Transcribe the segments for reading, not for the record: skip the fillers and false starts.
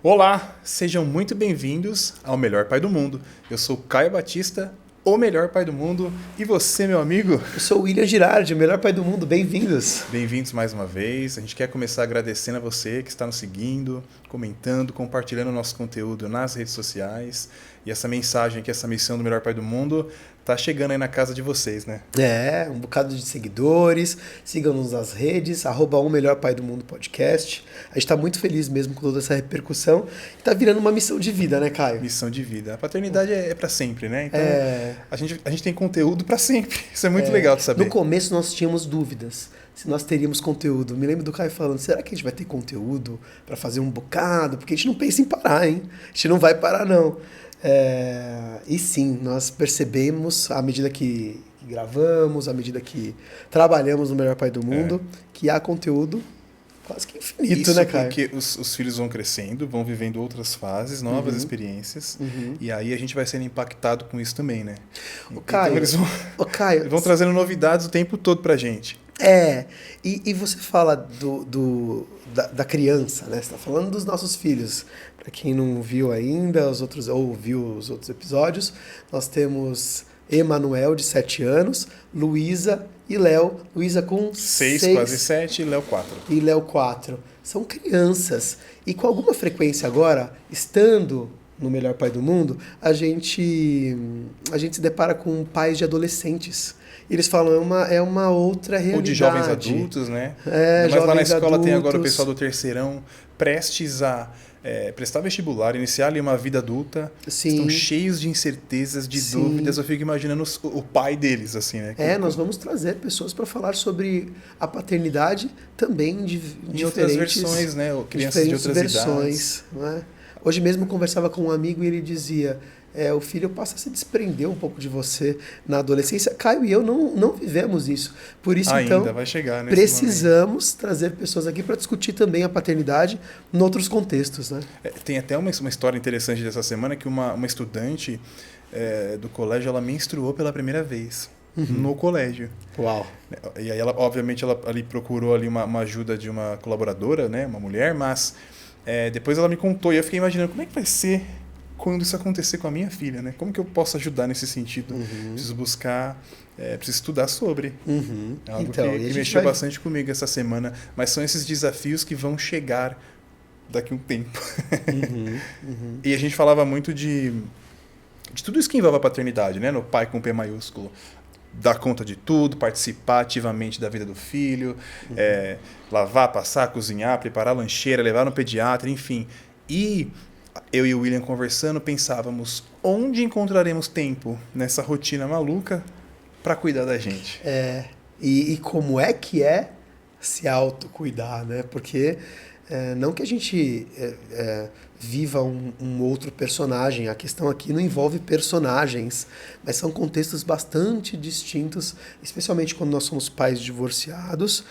Olá, sejam muito bem-vindos ao Melhor Pai do Mundo. Eu sou Caio Batista, o melhor pai do mundo. E você, meu amigo? Eu sou o William Girardi, o melhor pai do mundo. Bem-vindos. Bem-vindos mais uma vez. A gente quer começar agradecendo a você que está nos seguindo, comentando, compartilhando o nosso conteúdo nas redes sociais. E essa mensagem aqui, essa missão do Melhor Pai do Mundo, tá chegando aí na casa de vocês, né? Um bocado de seguidores. Sigam-nos nas redes, @o Melhor Pai do Mundo podcast. A gente tá muito feliz mesmo com toda essa repercussão. E tá virando uma missão de vida, né, Caio? Missão de vida. A paternidade é para sempre, né? Então, a gente tem conteúdo para sempre. Isso é muito legal de saber. No começo nós tínhamos dúvidas se nós teríamos conteúdo. Me lembro do Caio falando, será que a gente vai ter conteúdo para fazer um bocado? Porque a gente não pensa em parar, hein? A gente não vai parar, não. E sim, nós percebemos, à medida que gravamos, à medida que trabalhamos no Melhor Pai do Mundo, que há conteúdo quase que infinito, Isso, né, Caio? porque os filhos vão crescendo, vão vivendo outras fases, novas experiências, e aí a gente vai sendo impactado com isso também, né? Ô, Caio, eles Caio, vão trazendo novidades o tempo todo pra gente. E você fala da criança, né? Você está falando dos nossos filhos. Para quem não viu ainda ou viu os outros episódios, nós temos Emanuel, de 7 anos, Luísa e Léo. Luísa com 6, 6 quase 7, e Léo 4. e Léo 4. São crianças. E com alguma frequência agora, estando no Melhor Pai do Mundo, a gente se depara com pais de adolescentes. E eles falam, é uma outra realidade. Ou de jovens adultos, né? Mas jovens lá na escola adultos. tem agora o pessoal do terceirão prestes a prestar vestibular, iniciar ali uma vida adulta. Sim. Estão cheios de incertezas, de dúvidas. Eu fico imaginando o pai deles, assim, né? Nós vamos trazer pessoas para falar sobre a paternidade também de outras versões, né? Crianças de outras versões, idades. Não é? Hoje mesmo eu conversava com um amigo e ele dizia, o filho passa a se desprender um pouco de você na adolescência. Caio e eu não vivemos isso. Por isso, Ainda então, vai chegar nesse precisamos trazer pessoas aqui para discutir também a paternidade em outros contextos, né? Tem até uma história interessante dessa semana que uma estudante do colégio, ela menstruou pela primeira vez. No colégio. Uau! E aí, obviamente, ela ali procurou ali uma ajuda de uma colaboradora, né? Uma mulher, mas depois ela me contou e eu fiquei imaginando como é que vai ser quando isso acontecer com a minha filha, né? Como que eu posso ajudar nesse sentido? Preciso buscar, preciso estudar sobre. É algo Então, que mexeu bastante comigo essa semana, mas são esses desafios que vão chegar daqui a um tempo. E a gente falava muito de tudo isso que envolve a paternidade, né? No pai com P maiúsculo. Dar conta de tudo, participar ativamente da vida do filho, lavar, passar, cozinhar, preparar a lancheira, levar no pediatra, enfim. E eu e o William conversando, pensávamos onde encontraremos tempo nessa rotina maluca para cuidar da gente. E como é que é se autocuidar, né? Porque não que a gente viva um outro personagem, a questão aqui não envolve personagens, mas são contextos bastante distintos, especialmente quando nós somos pais divorciados,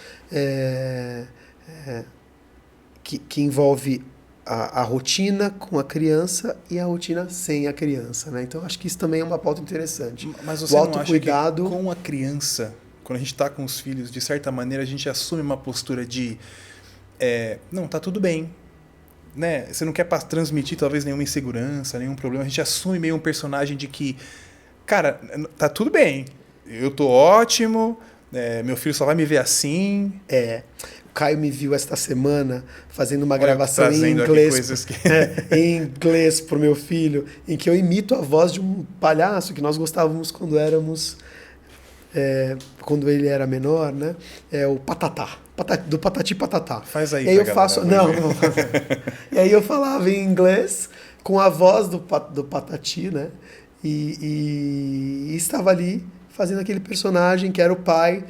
que envolve a rotina com a criança e a rotina sem a criança, né? Então acho que isso também é uma pauta interessante. Mas você o não autocuidado... acha que com a criança, quando a gente está com os filhos, de certa maneira a gente assume uma postura de não, tá tudo bem, né? Você não quer transmitir talvez nenhuma insegurança, nenhum problema, a gente assume meio um personagem de que, cara, tá tudo bem, eu tô ótimo, meu filho só vai me ver assim. O Caio me viu esta semana fazendo uma gravação em inglês, em inglês pro meu filho, em que eu imito a voz de um palhaço que nós gostávamos quando éramos... quando ele era menor, né? O Patatá. Do Patati Patatá. Faz aí, e aí eu faço. Não. E aí eu falava em inglês com a voz do Patati, né? E estava ali fazendo aquele personagem que era o pai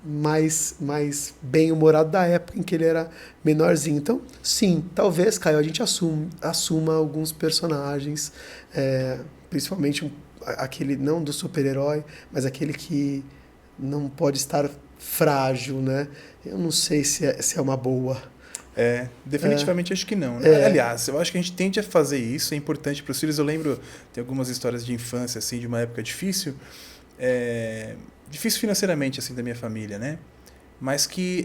mais bem-humorado da época em que ele era menorzinho. Então, sim, talvez, Caio, a gente assuma alguns personagens, principalmente aquele, não do super-herói, mas aquele que não pode estar frágil, né? Eu não sei se é uma boa. Definitivamente acho que não, né? Aliás, eu acho que a gente tende a fazer isso, é importante para os filhos. Eu lembro, tem algumas histórias de infância, assim, de uma época difícil, difícil financeiramente, assim, da minha família, né? mas que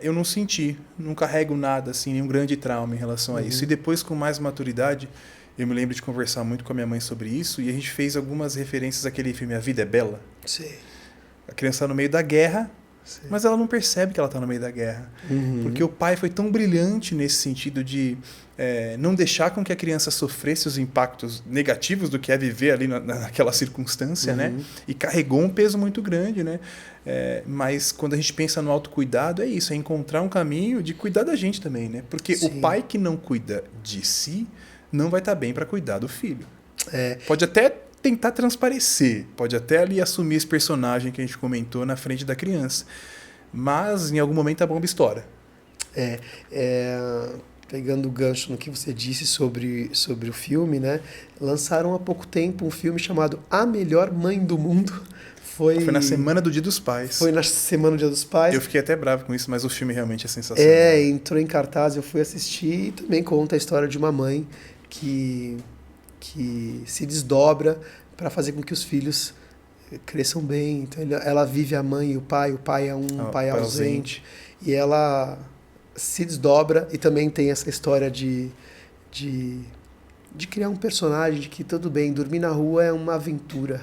eu não senti, não carrego nada, assim, nenhum grande trauma em relação a isso. E depois, com mais maturidade, eu me lembro de conversar muito com a minha mãe sobre isso, e a gente fez algumas referências àquele filme A Vida é Bela. Sim. A criança está no meio da guerra, Sim. mas ela não percebe que ela está no meio da guerra. Porque o pai foi tão brilhante nesse sentido de não deixar com que a criança sofresse os impactos negativos do que é viver ali naquela circunstância, né? E carregou um peso muito grande, né? Mas quando a gente pensa no autocuidado, é isso, é encontrar um caminho de cuidar da gente também, né? Porque Sim. o pai que não cuida de si não vai estar bem para cuidar do filho. Pode até tentar transparecer, pode até ali assumir esse personagem que a gente comentou na frente da criança, mas em algum momento a bomba estoura. Pegando o gancho no que você disse sobre o filme, né? Lançaram há pouco tempo um filme chamado A Melhor Mãe do Mundo. Foi na semana do Dia dos Pais. Foi na semana do Dia dos Pais. Eu fiquei até bravo com isso, mas o filme realmente é sensacional. Entrou em cartaz, eu fui assistir, e também conta a história de uma mãe que se desdobra para fazer com que os filhos cresçam bem. Então ela vive a mãe e o pai é um pai ausente. E ela se desdobra, e também tem essa história de criar um personagem de que tudo bem, dormir na rua é uma aventura.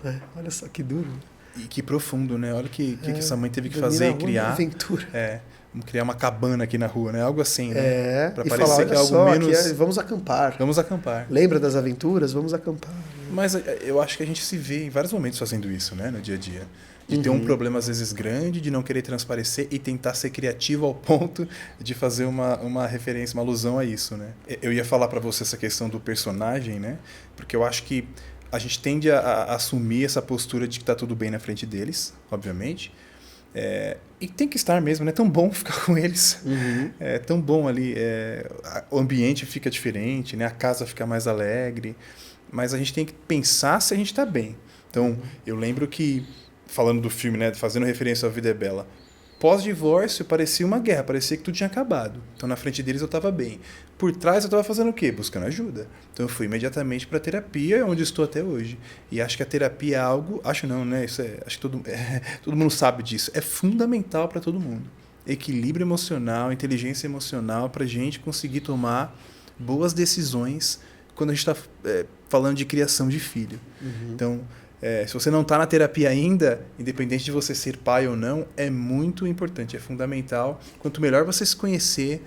Né? Olha só que duro. E que profundo, né? Olha o que essa mãe teve que fazer e criar. É uma aventura. Vamos criar uma cabana aqui na rua, né? Algo assim, né? Pra parecer falar, que é algo só, menos... vamos acampar. Vamos acampar. Lembra das aventuras? Vamos acampar. Mas eu acho que a gente se vê em vários momentos fazendo isso, né? No dia a dia. De ter um problema, às vezes, grande, de não querer transparecer e tentar ser criativo ao ponto de fazer uma referência, uma alusão a isso, né? Eu ia falar para você essa questão do personagem, né? Porque eu acho que a gente tende a assumir essa postura de que tá tudo bem na frente deles, obviamente. E tem que estar mesmo, né? É tão bom ficar com eles. É tão bom ali. O ambiente fica diferente, né? A casa fica mais alegre. Mas a gente tem que pensar se a gente está bem. Então, eu lembro que, falando do filme, né? Fazendo referência à Vida é Bela, pós-divórcio parecia uma guerra, parecia que tudo tinha acabado. Então, na frente deles eu estava bem. Por trás eu estava fazendo o quê? Buscando ajuda. Então, eu fui imediatamente para a terapia, onde estou até hoje. E acho que a terapia é algo... Acho não, né? Acho que todo mundo sabe disso. É fundamental para todo mundo. Equilíbrio emocional, inteligência emocional, para a gente conseguir tomar boas decisões quando a gente está falando de criação de filho. Então... se você não está na terapia ainda, independente de você ser pai ou não, é muito importante, é fundamental. Quanto melhor você se conhecer,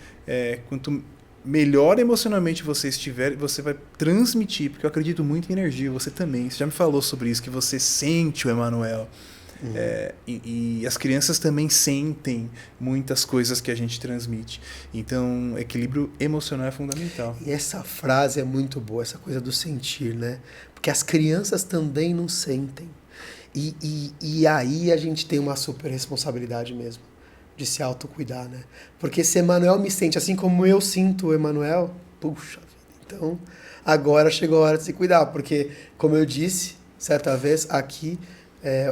quanto melhor emocionalmente você estiver, você vai transmitir, porque eu acredito muito em energia, você também. Você já me falou sobre isso, que você sente o Emanuel. E as crianças também sentem muitas coisas que a gente transmite. Então, equilíbrio emocional é fundamental. E essa frase é muito boa, essa coisa do sentir, né? Porque as crianças também não sentem. E aí a gente tem uma super responsabilidade mesmo de se autocuidar, né? Porque se Emanuel me sente assim como eu sinto o Emanuel, puxa vida. Então, agora chegou a hora de se cuidar. Porque, como eu disse certa vez aqui,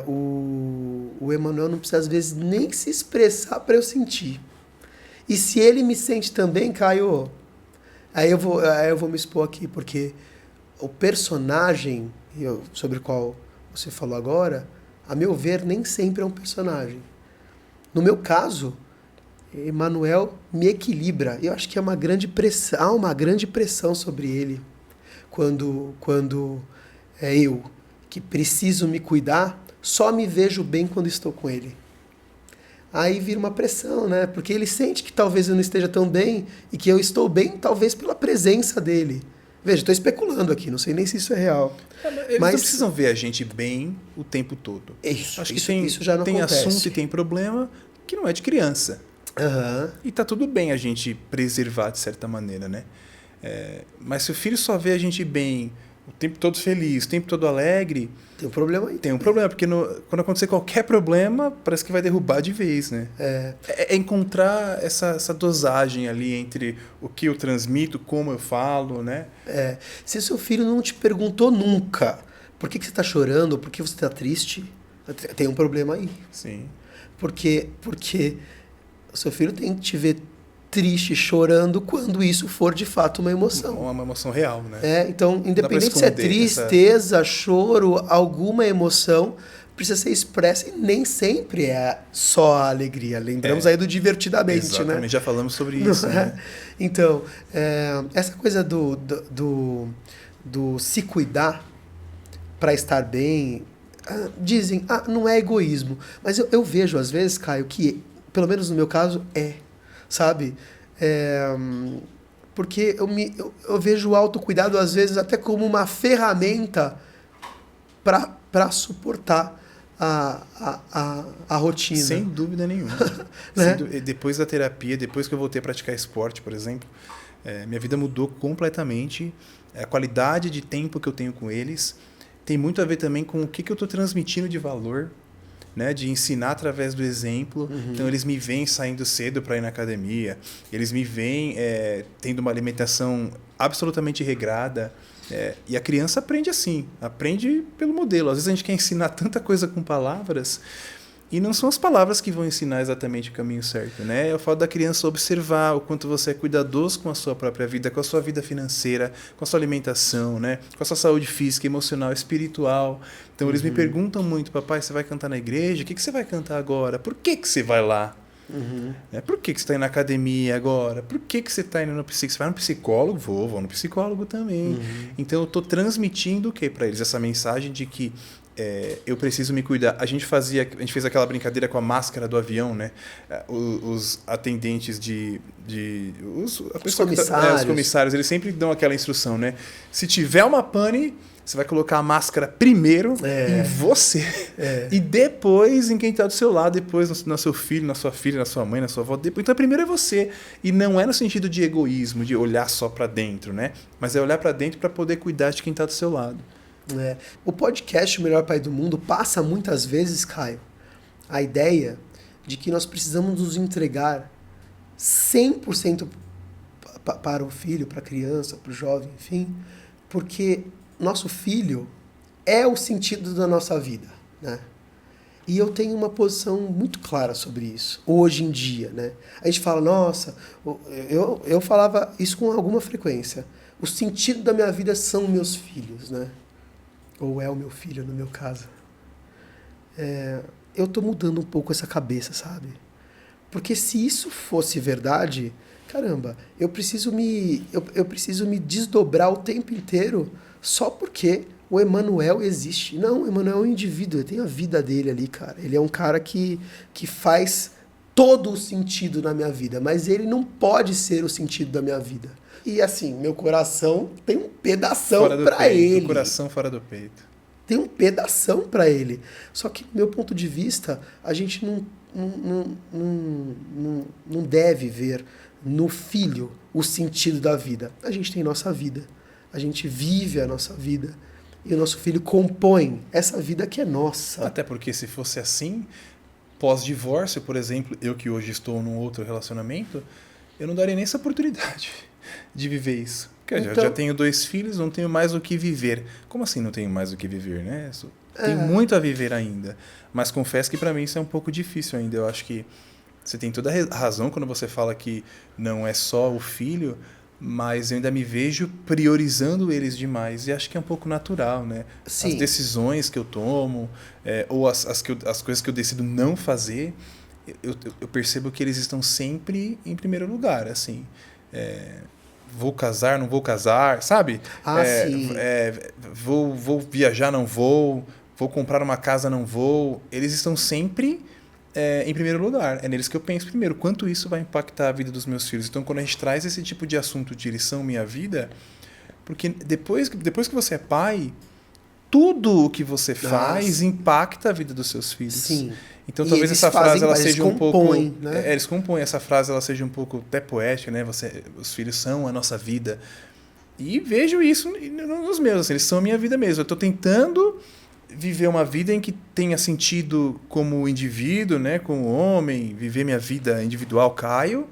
o Emanuel não precisa, às vezes, nem se expressar para eu sentir. E se ele me sente também, Caio, aí eu vou me expor aqui, porque o personagem sobre o qual você falou agora, a meu ver, nem sempre é um personagem. No meu caso, Emanuel me equilibra. Eu acho que há uma grande pressão sobre ele quando eu, que preciso me cuidar, só me vejo bem quando estou com ele. Aí vira uma pressão, né? Porque ele sente que talvez eu não esteja tão bem e que eu estou bem, talvez pela presença dele. Veja, estou especulando aqui, não sei nem se isso é real. Eles não precisam ver a gente bem o tempo todo. Acho que isso já não tem acontece. Assunto e tem problema que não é de criança. E tá tudo bem a gente preservar de certa maneira, né? Mas se o filho só vê a gente bem, o tempo todo feliz, o tempo todo alegre... Tem um problema aí. Tem um problema, porque quando acontecer qualquer problema, parece que vai derrubar de vez, né? É encontrar essa dosagem ali entre o que eu transmito, como eu falo, né? Se seu filho não te perguntou nunca por que você está chorando, ou por que você está triste, tem um problema aí. Sim. Porque o seu filho tem que te ver triste, chorando, quando isso for de fato uma emoção. Uma emoção real, né? Então, independente se é tristeza, choro, alguma emoção, precisa ser expressa e nem sempre é só a alegria. Lembramos aí do divertidamente, exatamente, né? já falamos sobre isso, né? Então, essa coisa do se cuidar para estar bem, dizem, não é egoísmo. Mas eu vejo, às vezes, Caio, que, pelo menos no meu caso, sabe? Porque eu vejo o autocuidado, às vezes, até como uma ferramenta para suportar a rotina. Sem dúvida nenhuma. Né? Depois da terapia, depois que eu voltei a praticar esporte, por exemplo, minha vida mudou completamente. A qualidade de tempo que eu tenho com eles tem muito a ver também com o que eu estou transmitindo de valor, né, de ensinar através do exemplo. Então, eles me veem saindo cedo para ir na academia, eles me veem tendo uma alimentação absolutamente regrada. E a criança aprende assim, aprende pelo modelo. Às vezes a gente quer ensinar tanta coisa com palavras e não são as palavras que vão ensinar exatamente o caminho certo, né? Eu falo da criança observar o quanto você é cuidadoso com a sua própria vida, com a sua vida financeira, com a sua alimentação, né? Com a sua saúde física, emocional, espiritual. Então eles me perguntam muito, papai, você vai cantar na igreja? O que você vai cantar agora? Por que você vai lá? Por que você está indo na academia agora? Por que você está indo no psicólogo? Você vai no psicólogo? Vou no psicólogo também. Então eu estou transmitindo o que para eles? Essa mensagem de que eu preciso me cuidar. A gente fez aquela brincadeira com a máscara do avião, né? Os atendentes os comissários, eles sempre dão aquela instrução, né? Se tiver uma pane, você vai colocar a máscara primeiro em você e depois em quem está do seu lado, depois no seu filho, na sua filha, na sua mãe, na sua avó. Depois. Então, primeiro é você. E não é no sentido de egoísmo, de olhar só para dentro, né? Mas é olhar para dentro para poder cuidar de quem está do seu lado. O podcast O Melhor Pai do Mundo passa muitas vezes, Caio, a ideia de que nós precisamos nos entregar 100% para o filho, para a criança, para o jovem, enfim, porque nosso filho é o sentido da nossa vida, né? E eu tenho uma posição muito clara sobre isso, hoje em dia, né? A gente fala, nossa, eu falava isso com alguma frequência, o sentido da minha vida são meus filhos, né? Ou é o meu filho, no meu caso. Eu tô mudando um pouco essa cabeça, sabe? Porque se isso fosse verdade, caramba, eu preciso me desdobrar o tempo inteiro só porque o Emanuel existe. Não, o Emanuel é um indivíduo, ele tem a vida dele ali, cara. Ele é um cara que faz todo o sentido na minha vida, mas ele não pode ser o sentido da minha vida. E assim, meu coração tem um pedação pra ele. O coração fora do peito. Tem um pedação pra ele. Só que, do meu ponto de vista, a gente não deve ver no filho o sentido da vida. A gente tem nossa vida. A gente vive a nossa vida. E o nosso filho compõe essa vida que é nossa. Até porque se fosse assim, pós-divórcio, por exemplo, eu que hoje estou num outro relacionamento, eu não daria nem essa oportunidade de viver isso. Porque eu já tenho 2 filhos, não tenho mais o que viver. Como assim não tenho mais o que viver, né? Tenho muito a viver ainda. Mas confesso que para mim isso é um pouco difícil ainda. Eu acho que você tem toda a razão quando você fala que não é só o filho, mas eu ainda me vejo priorizando eles demais. E acho que é um pouco natural, né? Sim. As decisões que eu tomo, ou as coisas que eu decido não fazer, eu percebo que eles estão sempre em primeiro lugar, assim. Vou casar, não vou casar, sabe? Sim. Vou viajar, não vou comprar uma casa, não vou. Eles estão sempre em primeiro lugar. É neles que eu penso primeiro. Quanto isso vai impactar a vida dos meus filhos? Então, quando a gente traz esse tipo de assunto de eles são minha vida, porque depois que você é pai, tudo o que você faz impacta a vida dos seus filhos. Sim. Então talvez essa frase ela seja um pouco, né? Eles compõem, essa frase ela seja um pouco até poética, né? Os filhos são a nossa vida. E vejo isso nos meus, assim, eles são a minha vida mesmo. Eu estou tentando viver uma vida em que tenha sentido como indivíduo, né? Como homem, viver minha vida individual, Caio,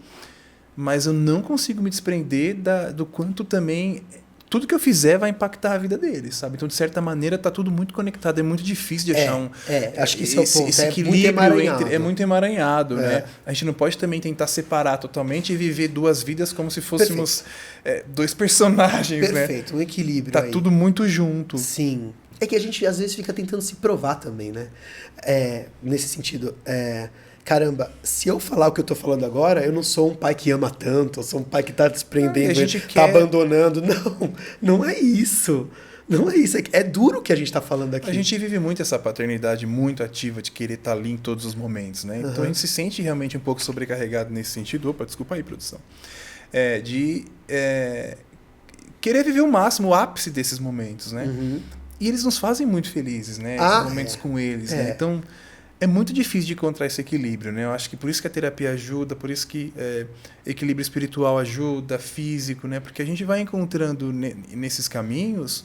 mas eu não consigo me desprender do quanto também tudo que eu fizer vai impactar a vida deles, sabe? Então, de certa maneira, tá tudo muito conectado. É muito difícil de achar acho que esse é o ponto. Esse equilíbrio é muito emaranhado, né? A gente não pode também tentar separar totalmente e viver 2 vidas como se fôssemos 2 personagens, Perfeito, né? Um equilíbrio tá aí. Tudo muito junto. Sim. É que a gente às vezes fica tentando se provar também, né? Nesse sentido, caramba, se eu falar o que eu tô falando agora, eu não sou um pai que ama tanto, eu sou um pai que tá desprendendo, tá abandonando. Não é isso. Não é isso. É duro o que a gente tá falando aqui. A gente vive muito essa paternidade muito ativa de querer estar ali em todos os momentos, né? Então a gente se sente realmente um pouco sobrecarregado nesse sentido. Opa, desculpa aí, produção. Querer viver o máximo, o ápice desses momentos, né? E eles nos fazem muito felizes, né? Esses momentos com eles, né? Então, é muito difícil de encontrar esse equilíbrio, né? Eu acho que por isso que a terapia ajuda, por isso que equilíbrio espiritual ajuda, físico, né? Porque a gente vai encontrando nesses caminhos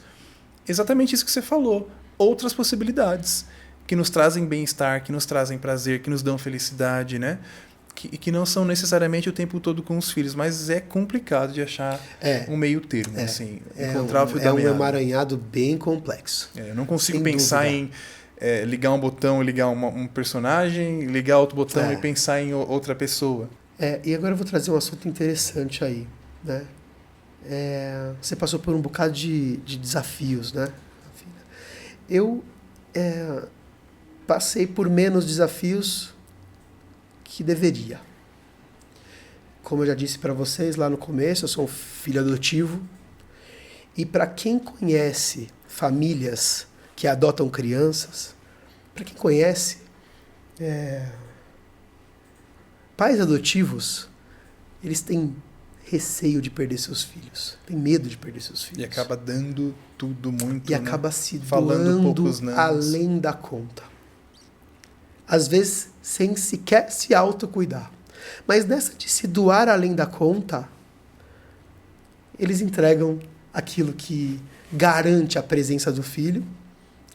exatamente isso que você falou. Outras possibilidades que nos trazem bem-estar, que nos trazem prazer, que nos dão felicidade, né? Que não são necessariamente o tempo todo com os filhos, mas é complicado de achar um meio termo, assim, encontrar o fio da meada. É um emaranhado bem complexo. Eu não consigo pensar em ligar um botão e ligar um personagem, ligar outro botão e pensar em outra pessoa. E agora eu vou trazer um assunto interessante aí, né? Você passou por um bocado de desafios, né? Eu passei por menos desafios que deveria. Como eu já disse para vocês lá no começo, eu sou um filho adotivo. E para quem conhece famílias que adotam crianças, para quem conhece pais adotivos, eles têm receio de perder seus filhos, têm medo de perder seus filhos. E acaba dando tudo muito, e acaba se falando doando além da conta. Às vezes sem sequer se autocuidar. Mas nessa de se doar além da conta, eles entregam aquilo que garante a presença do filho.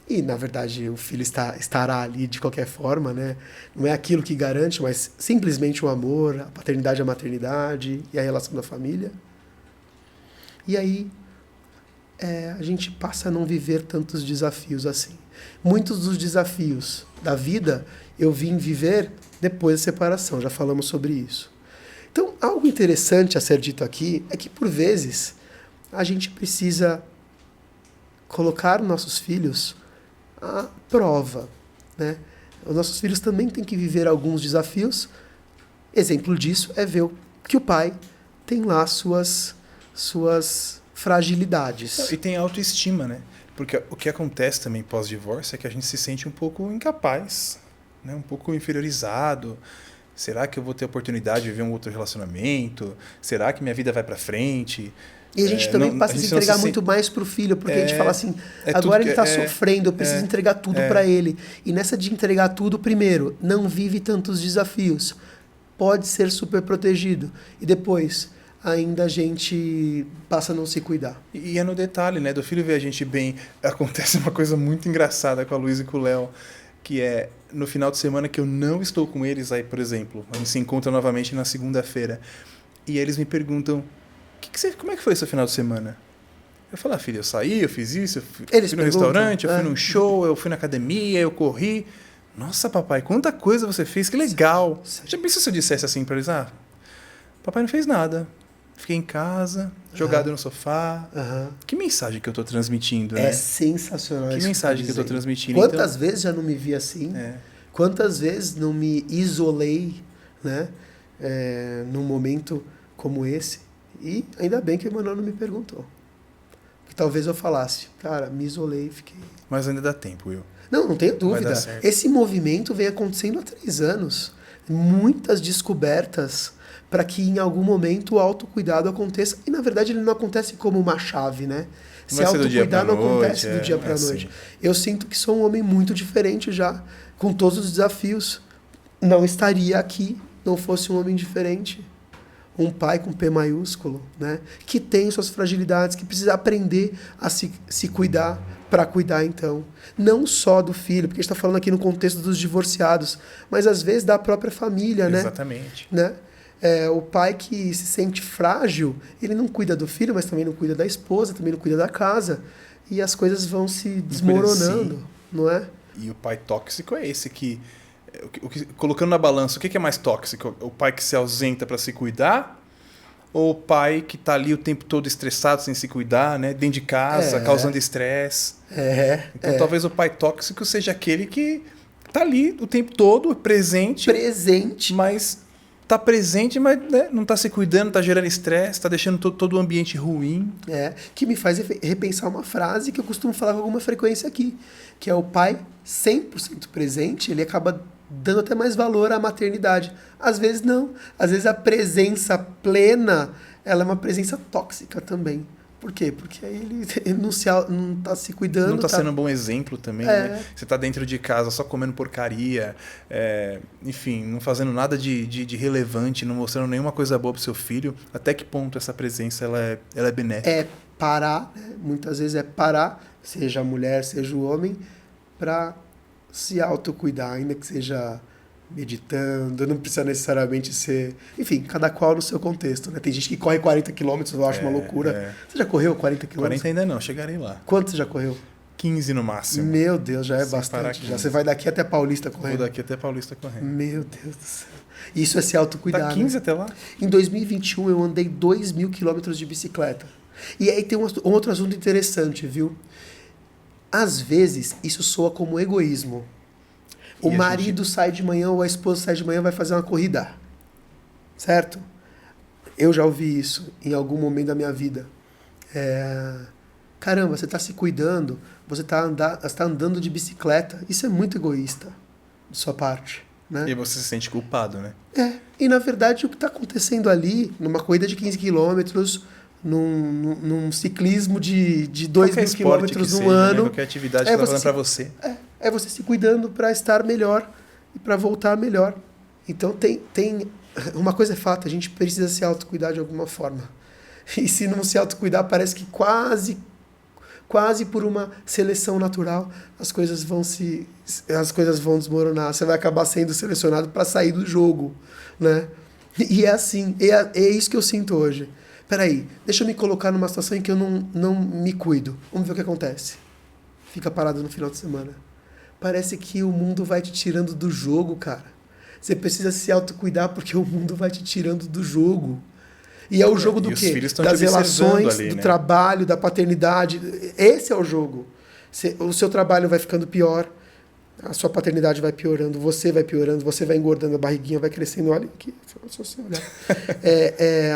E, na verdade, o filho estará ali de qualquer forma, né? Não é aquilo que garante, mas simplesmente o amor, a paternidade, a maternidade e a relação da família. E aí, a gente passa a não viver tantos desafios assim. Muitos dos desafios da vida eu vim viver depois da separação, já falamos sobre isso. Então, algo interessante a ser dito aqui é que, por vezes, a gente precisa colocar nossos filhos à prova, né? Os nossos filhos também têm que viver alguns desafios. Exemplo disso é ver que o pai tem lá suas fragilidades. E tem autoestima, né? Porque o que acontece também pós-divórcio é que a gente se sente um pouco incapaz, né? Um pouco inferiorizado. Será que eu vou ter a oportunidade de viver um outro relacionamento? Será que minha vida vai para frente? E a gente também passa a se entregar muito mais pro filho, porque a gente fala assim, agora ele está sofrendo, eu preciso entregar tudo para ele. E nessa de entregar tudo, primeiro, não vive tantos desafios. Pode ser super protegido. E depois, ainda a gente passa a não se cuidar. E é no detalhe, né? Do filho ver a gente bem. Acontece uma coisa muito engraçada com a Luísa e com o Léo, que é no final de semana que eu não estou com eles, aí, por exemplo, a gente se encontra novamente na segunda-feira, e eles me perguntam, como é que foi esse final de semana? Eu falo, filho, eu saí, eu fiz isso, eu fui no restaurante, eu fui num show, eu fui na academia, eu corri. Nossa, papai, quanta coisa você fez, que legal. Já pensou se eu dissesse assim para eles, papai não fez nada. Fiquei em casa, jogado no sofá. Que mensagem que eu estou transmitindo, né? É sensacional. Que mensagem que eu estou transmitindo. Quantas vezes já não me vi assim? Quantas vezes não me isolei, né? Num momento como esse? E ainda bem que o Emanuel não me perguntou. Que talvez eu falasse, cara, me isolei, fiquei... Mas ainda dá tempo, Will. Não tenho dúvida. Esse movimento vem acontecendo há 3 anos. Muitas descobertas para que em algum momento o autocuidado aconteça. E na verdade ele não acontece como uma chave, né? Se autocuidar não acontece do dia para a noite. Eu sinto que sou um homem muito diferente já, com todos os desafios. Não estaria aqui, não fosse um homem diferente. Um pai com P maiúsculo, né? Que tem suas fragilidades, que precisa aprender a se cuidar para cuidar, então. Não só do filho, porque a gente está falando aqui no contexto dos divorciados, mas às vezes da própria família, né? Exatamente. Né? O pai que se sente frágil, ele não cuida do filho, mas também não cuida da esposa, também não cuida da casa. E as coisas vão se desmoronando, não é? E o pai tóxico é esse que... colocando na balança, o que é mais tóxico? O pai que se ausenta para se cuidar ou o pai que tá ali o tempo todo estressado, sem se cuidar, né? Dentro de casa, causando estresse. Então talvez o pai tóxico seja aquele que tá ali o tempo todo, presente. Mas tá presente, mas né, não tá se cuidando, tá gerando estresse, tá deixando todo o ambiente ruim. Que me faz repensar uma frase que eu costumo falar com alguma frequência aqui, que é o pai 100% presente, ele acaba dando até mais valor à maternidade. Às vezes não. Às vezes a presença plena, ela é uma presença tóxica também. Por quê? porque aí ele não tá se cuidando. Não tá sendo um bom exemplo também, né? Você tá dentro de casa só comendo porcaria, enfim, não fazendo nada de relevante, não mostrando nenhuma coisa boa pro seu filho. Até que ponto essa presença ela é benéfica? É parar, né? Muitas vezes é parar, seja a mulher, seja o homem, para se autocuidar, ainda que seja meditando, não precisa necessariamente ser... Enfim, cada qual no seu contexto, né? Tem gente que corre 40 quilômetros, eu acho uma loucura. Você já correu 40 quilômetros? 40 ainda não, chegarei lá. Quanto você já correu? 15 no máximo. Meu Deus, já é bastante. Já você vai daqui até Paulista correndo. Vou daqui até Paulista correndo. Meu Deus do céu. Isso é se autocuidar. Tá 15 né? até lá? Em 2021 eu andei 2.000 quilômetros de bicicleta. E aí tem um outro assunto interessante, viu? Às vezes isso soa como egoísmo. O marido sai de manhã ou a esposa sai de manhã e vai fazer uma corrida. Certo? Eu já ouvi isso em algum momento da minha vida. Caramba, você está se cuidando, você está andando de bicicleta. Isso é muito egoísta de sua parte. Né? E você se sente culpado, né? E na verdade o que está acontecendo ali, numa corrida de 15 quilômetros, num ciclismo de 2.000 quilômetros no ano... Né? Qualquer atividade que está fazendo para você. É você se cuidando para estar melhor e para voltar melhor. Então tem uma coisa é fato, a gente precisa se autocuidar de alguma forma. E se não se autocuidar, parece que quase por uma seleção natural as coisas vão desmoronar. Você vai acabar sendo selecionado para sair do jogo, né? E é assim, é isso que eu sinto hoje. Peraí, deixa eu me colocar numa situação em que eu não me cuido. Vamos ver o que acontece. Fica parado no final de semana. Parece que o mundo vai te tirando do jogo, cara. Você precisa se autocuidar porque o mundo vai te tirando do jogo. E é o jogo do quê? Das relações, ali, do trabalho, da paternidade. Esse é o jogo. O seu trabalho vai ficando pior, a sua paternidade vai piorando, você vai piorando, você vai engordando, a barriguinha vai crescendo. Olha aqui, se você olhar.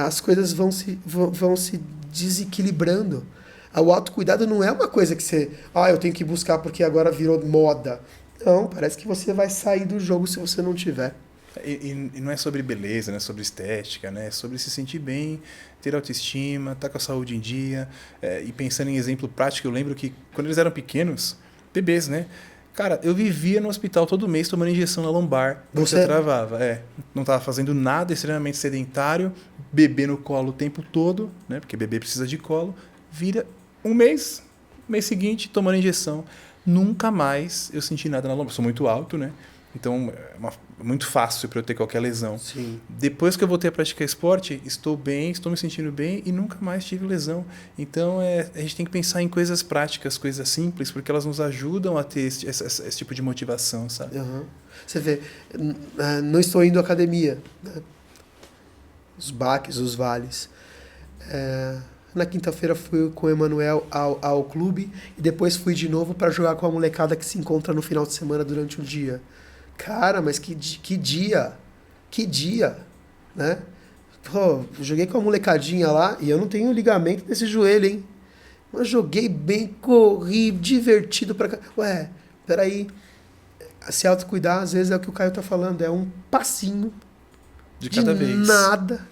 As coisas vão se desequilibrando. O autocuidado não é uma coisa que você... eu tenho que buscar porque agora virou moda. Não, parece que você vai sair do jogo se você não tiver. E não é sobre beleza, não é sobre estética, né? É sobre se sentir bem, ter autoestima, estar com a saúde em dia. E pensando em exemplo prático, eu lembro que quando eles eram pequenos, bebês, né? Cara, eu vivia no hospital todo mês tomando injeção na lombar. Você travava. Não estava fazendo nada, extremamente sedentário, bebê no colo o tempo todo, né? Porque bebê precisa de colo. Vira um mês seguinte, tomando injeção. Nunca mais eu senti nada na lombar. Sou muito alto, né? Então, é muito fácil para eu ter qualquer lesão. Sim. Depois que eu voltei a praticar esporte, estou bem, estou me sentindo bem e nunca mais tive lesão. Então, a gente tem que pensar em coisas práticas, coisas simples, porque elas nos ajudam a ter esse tipo de motivação, sabe? Uhum. Você vê, não estou indo à academia, né? Os baques, os vales. Na quinta-feira fui com o Emanuel ao clube e depois fui de novo para jogar com a molecada que se encontra no final de semana durante o dia. Cara, mas que dia, né? Pô, joguei com a molecadinha lá e eu não tenho ligamento nesse joelho, hein? Mas joguei bem, corri, divertido pra cá. Peraí. Se autocuidar, às vezes é o que o Caio tá falando, é um passinho de cada vez. Nada.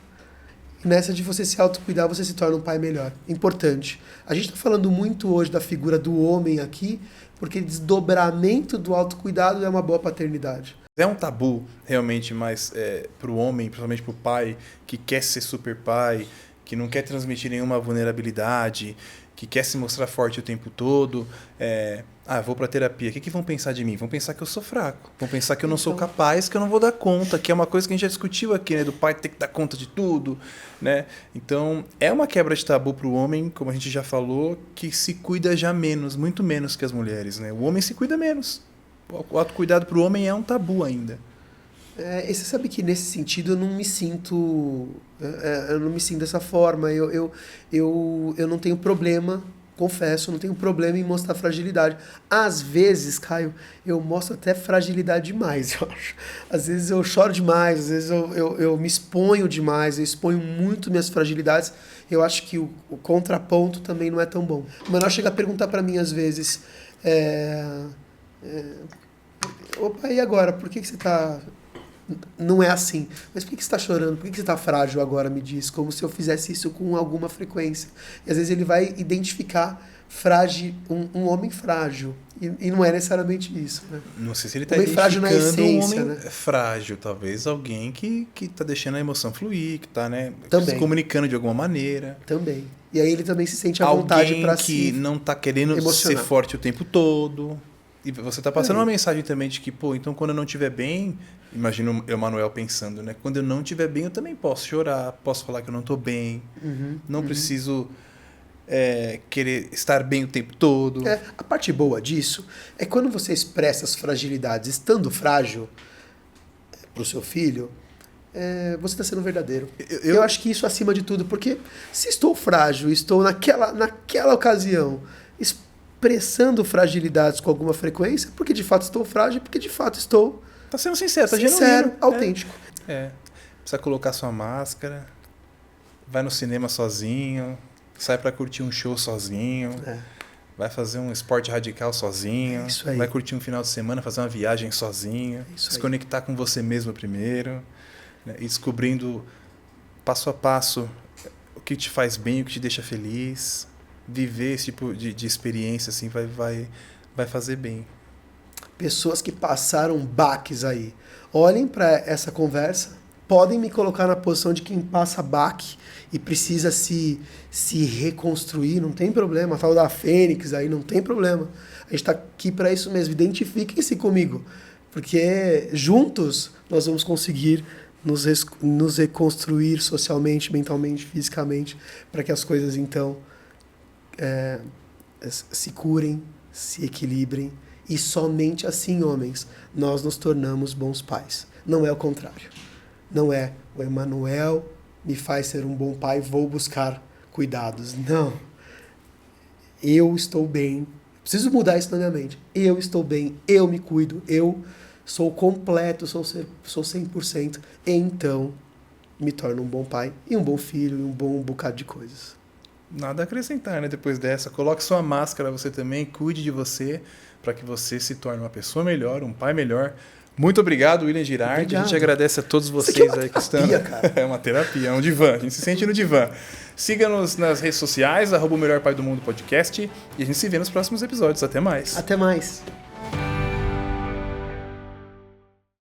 E nessa de você se autocuidar, você se torna um pai melhor. Importante. A gente tá falando muito hoje da figura do homem aqui, porque desdobramento do autocuidado é uma boa paternidade. É um tabu, realmente, mas para o homem, principalmente para o pai, que quer ser super pai, que não quer transmitir nenhuma vulnerabilidade, que quer se mostrar forte o tempo todo. Vou para terapia. O que vão pensar de mim? Vão pensar que eu sou fraco. Vão pensar que eu não sou capaz, que eu não vou dar conta, que é uma coisa que a gente já discutiu aqui, né? Do pai ter que dar conta de tudo, né? Então, é uma quebra de tabu para o homem, como a gente já falou, que se cuida já menos, muito menos que as mulheres, né? O homem se cuida menos. O autocuidado para o homem é um tabu ainda. E você sabe que nesse sentido eu não me sinto. Eu não me sinto dessa forma. Eu não tenho problema, confesso, não tenho problema em mostrar fragilidade. Às vezes, Caio, eu mostro até fragilidade demais, eu acho. Às vezes eu choro demais, às vezes eu me exponho demais, eu exponho muito minhas fragilidades. Eu acho que o contraponto também não é tão bom. O Manuel chega a perguntar para mim às vezes: opa, e agora? Por que você tá. Não é assim. Mas por que você está chorando? Por que você está frágil agora, me diz? Como se eu fizesse isso com alguma frequência. E às vezes ele vai identificar um homem frágil. E não é necessariamente isso. Né? Não sei se ele está identificando na essência, um homem, né? Frágil. Talvez alguém que está deixando a emoção fluir, que está, né, se comunicando de alguma maneira. Também. E aí ele também se sente à vontade para si. Alguém que não está querendo ser forte o tempo todo. E você está passando uma mensagem também de que, então quando eu não estiver bem... Imagino o Emanuel pensando, né? Quando eu não estiver bem, eu também posso chorar, posso falar que eu não estou bem, não preciso querer estar bem o tempo todo. A parte boa disso é quando você expressa as fragilidades estando frágil para o seu filho, você está sendo verdadeiro. Eu acho que isso acima de tudo, porque se estou frágil, estou naquela ocasião expressando fragilidades com alguma frequência, porque de fato estou frágil, porque de fato estou... Tá sendo sincero, tá genuíno. Autêntico. Precisa colocar sua máscara, vai no cinema sozinho, sai pra curtir um show sozinho, vai fazer um esporte radical sozinho, vai curtir um final de semana, fazer uma viagem sozinho, se conectar com você mesmo primeiro, né, e descobrindo passo a passo o que te faz bem, o que te deixa feliz. Viver esse tipo de experiência assim, vai fazer bem. Pessoas que passaram baques aí, olhem para essa conversa, podem me colocar na posição de quem passa baque e precisa se reconstruir, não tem problema, a tal da Fênix aí, não tem problema. A gente está aqui para isso mesmo, identifiquem-se comigo, porque juntos nós vamos conseguir nos reconstruir socialmente, mentalmente, fisicamente, para que as coisas então se curem, se equilibrem. E somente assim, homens, nós nos tornamos bons pais. Não é o contrário. Não é o Emanuel me faz ser um bom pai, vou buscar cuidados. Não. Eu estou bem. Preciso mudar isso na minha mente. Eu estou bem, eu me cuido, eu sou completo, sou 100%. Então, me torno um bom pai e um bom filho e um bom bocado de coisas. Nada a acrescentar, né? Depois dessa, coloque sua máscara, você também, cuide de você, para que você se torne uma pessoa melhor, um pai melhor. Muito obrigado, William Girardi. Obrigado. A gente agradece a todos vocês aí que estão. Cara. É uma terapia, é um divã. A gente se sente no divã. Siga-nos nas redes sociais, @o Melhor Pai do Mundo Podcast. E a gente se vê nos próximos episódios. Até mais. Até mais.